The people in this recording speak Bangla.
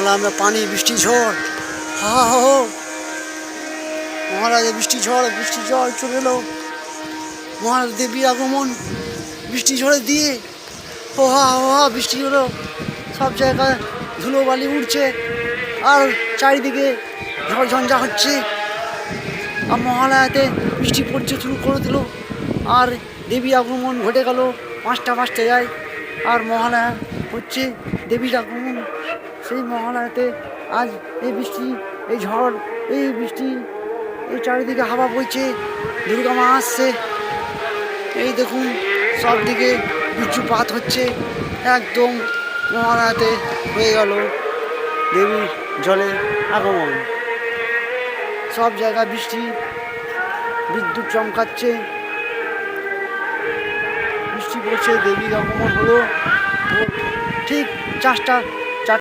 মহালয়া में पानी বৃষ্টি ঝড় হা হা হো মহারাজের বৃষ্টি ঝড় চলে এলো। মহারাজ দেবীর আগমন বৃষ্টি ঝড়ে দিয়ে হা বৃষ্টি হলো, সব জায়গায় ধুলো বালি উঠছে আর চারিদিকে ঝড় ঝঞ্ঝা হচ্ছে। আর মহালয়াতে বৃষ্টি পড়ছে শুরু করে দিল আর দেবীর আগমন ঘটে গেল 5টা বাজতে যায় আর মহালয়া হচ্ছে দেবীর আগমন। সেই মহালয়াতে আজ এই বৃষ্টি, এই ঝড়, এই বৃষ্টি, এই চারিদিকে হাওয়া বইছে, দুর্গা মা আসছে। এই দেখুন সব দিকে বৃষ্টিপাত হচ্ছে, একদম মহালয়াতে হয়ে গেল দেবীর জলের আগমন। সব জায়গায় বৃষ্টি, বিদ্যুৎ চমকাচ্ছে, বৃষ্টি পড়ছে, দেবীর আগমন হলো ঠিক 4টা